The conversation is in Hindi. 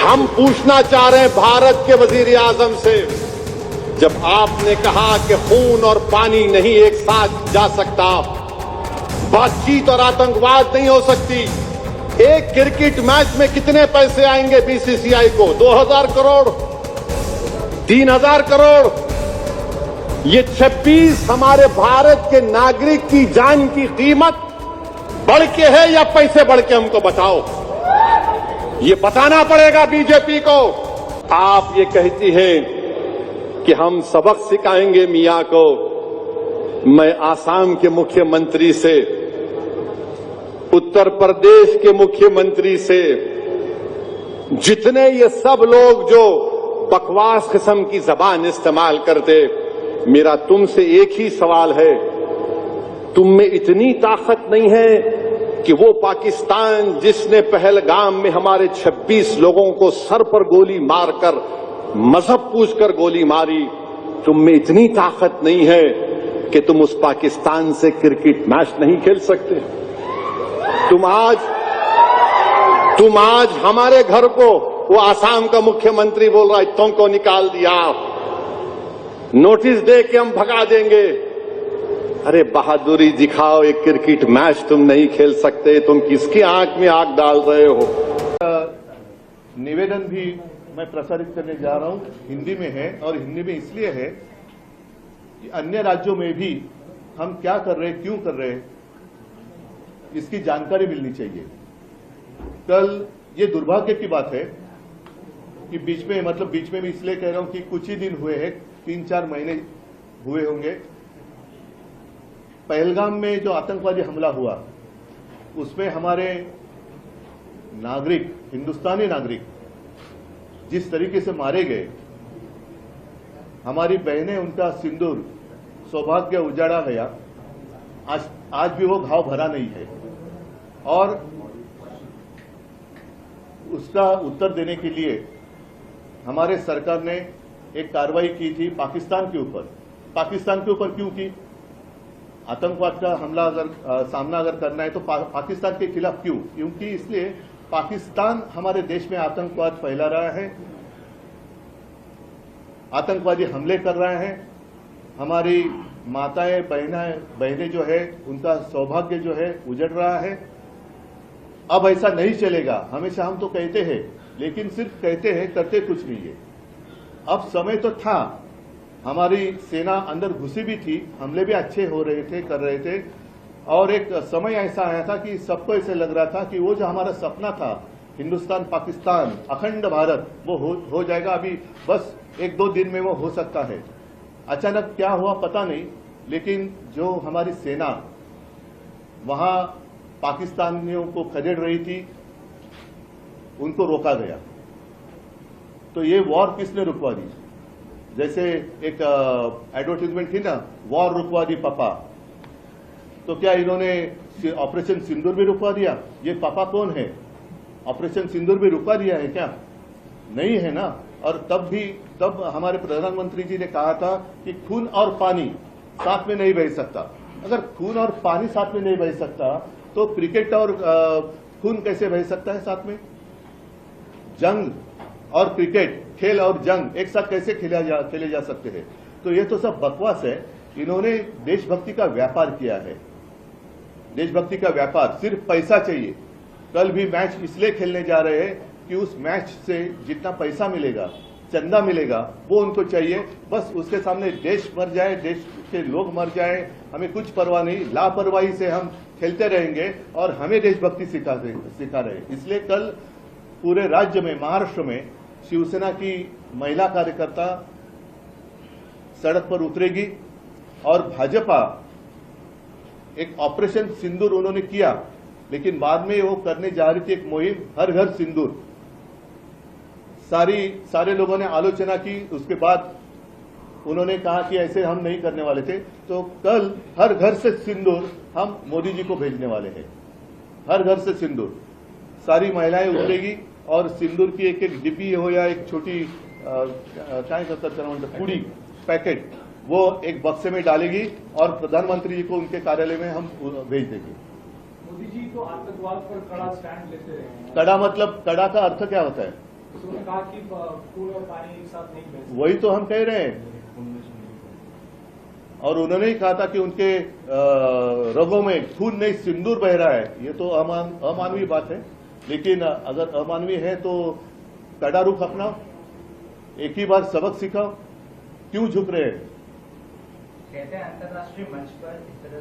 हम पूछना चाह रहे हैं भारत के वजीर आजम से, जब आपने कहा कि खून और पानी नहीं एक साथ जा सकता, बातचीत और आतंकवाद नहीं हो सकती, एक क्रिकेट मैच में कितने पैसे आएंगे बीसीसीआई को? 2000 करोड़, 3000 करोड़। ये 26 हमारे भारत के नागरिक की जान की कीमत बढ़ के है या पैसे बढ़ के? हमको बताओ, ये बताना पड़ेगा बीजेपी को। आप ये कहती है कि हम सबक सिखाएंगे मियां को। मैं आसाम के मुख्यमंत्री से, उत्तर प्रदेश के मुख्यमंत्री से, जितने ये सब लोग जो बकवास किस्म की जबान इस्तेमाल करते, मेरा तुमसे एक ही सवाल है, तुम में इतनी ताकत नहीं है कि वो पाकिस्तान जिसने पहलगाम में हमारे 26 लोगों को सर पर गोली मारकर, मजहब पूछकर गोली मारी, तुम में इतनी ताकत नहीं है कि तुम उस पाकिस्तान से क्रिकेट मैच नहीं खेल सकते? तुम आज हमारे घर को, वो आसाम का मुख्यमंत्री बोल रहा है तुमको निकाल दिया, नोटिस दे के हम भगा देंगे। अरे बहादुरी दिखाओ, एक क्रिकेट मैच तुम नहीं खेल सकते, तुम किसकी आंख में आग डाल रहे हो? निवेदन भी मैं प्रसारित करने जा रहा हूं, हिंदी में है, और हिंदी में इसलिए है कि अन्य राज्यों में भी हम क्या कर रहे हैं, क्यों कर रहे हैं, इसकी जानकारी मिलनी चाहिए। कल ये दुर्भाग्य की बात है कि बीच में मैं इसलिए कह रहा हूं कि कुछ ही दिन हुए हैं, 3-4 महीने हुए होंगे, पहलगाम में जो आतंकवादी हमला हुआ उसमें हमारे नागरिक, हिंदुस्तानी नागरिक जिस तरीके से मारे गए, हमारी बहनें, उनका सिंदूर, सौभाग्य उजाड़ा गया, आज भी वो घाव भरा नहीं है। और उसका उत्तर देने के लिए हमारे सरकार ने एक कार्रवाई की थी पाकिस्तान के ऊपर। पाकिस्तान के ऊपर क्यों की? आतंकवाद का हमला सामना अगर करना है तो पाकिस्तान के खिलाफ क्यों? क्योंकि इसलिए पाकिस्तान हमारे देश में आतंकवाद फैला रहा है, आतंकवादी हमले कर रहा है, हमारी माताएं बहनें जो है उनका सौभाग्य जो है उजड़ रहा है। अब ऐसा नहीं चलेगा, हमेशा हम तो कहते हैं, लेकिन सिर्फ कहते हैं, करते कुछ नहीं है। अब समय तो था, हमारी सेना अंदर घुसी भी थी, हमले भी अच्छे हो रहे थे, कर रहे थे, और एक समय ऐसा आया था कि सबको ऐसे लग रहा था कि वो जो हमारा सपना था, हिंदुस्तान पाकिस्तान अखंड भारत, वो हो जाएगा, अभी बस 1-2 दिन में वो हो सकता है। अचानक क्या हुआ पता नहीं, लेकिन जो हमारी सेना वहां पाकिस्तानियों को खदेड़ रही थी, उनको रोका गया। तो ये वॉर किसने रुकवा दी? जैसे एक एडवर्टाइजमेंट थी ना, वॉर रुकवा दी पापा, तो क्या इन्होंने ऑपरेशन सिंदूर भी रुकवा दिया? ये पापा कौन है? ऑपरेशन सिंदूर भी रुकवा दिया है क्या? नहीं है ना। और तब हमारे प्रधानमंत्री जी ने कहा था कि खून और पानी साथ में नहीं बह सकता। अगर खून और पानी साथ में नहीं बह सकता तो क्रिकेट और खून कैसे बह सकता है साथ में? जंग और क्रिकेट, खेल और जंग एक साथ कैसे खेले जा सकते हैं? तो ये तो सब बकवास है। इन्होंने देशभक्ति का व्यापार किया है, देशभक्ति का व्यापार, सिर्फ पैसा चाहिए। कल भी मैच इसलिए खेलने जा रहे हैं कि उस मैच से जितना पैसा मिलेगा, चंदा मिलेगा, वो उनको चाहिए। बस उसके सामने देश मर जाए, देश के लोग मर जाए, हमें कुछ परवाह नहीं। लापरवाही से हम खेलते रहेंगे और हमें देशभक्ति सिखा रहे हैं। इसलिए कल पूरे राज्य में, महाराष्ट्र में शिवसेना की महिला कार्यकर्ता सड़क पर उतरेगी और भाजपा एक ऑपरेशन सिंदूर उन्होंने किया, लेकिन बाद में वो करने जा रही थी एक मुहिम हर घर सिंदूर। सारे लोगों ने आलोचना की, उसके बाद उन्होंने कहा कि ऐसे हम नहीं करने वाले थे। तो कल हर घर से सिंदूर हम मोदी जी को भेजने वाले हैं, हर घर से सिंदूर। सारी महिलाएं उतरेगी और सिंदूर की एक एक डिब्बी हो या एक छोटी पूरी पैकेट, वो एक बक्से में डालेगी और प्रधानमंत्री जी को उनके कार्यालय में हम भेज देंगे। मोदी जी तो आतंकवाद पर कड़ा स्टैंड लेते रहे हैं। कड़ा मतलब, कड़ा का अर्थ क्या होता है? उन्होंने कहा कि खून और पानी एक साथ नहीं बह सकते। वही तो हम कह रहे हैं। और उन्होंने ही कहा था कि उनके रगों में खून नहीं सिंदूर बह रहा है। ये तो अमानवीय बात है, लेकिन अगर अमानवीय है तो कड़ा रुख अपनाओ, एक ही बार सबक सिखाओ, क्यों झुक रहे हैं? कहते हैं अंतर्राष्ट्रीय मंच पर इस तरह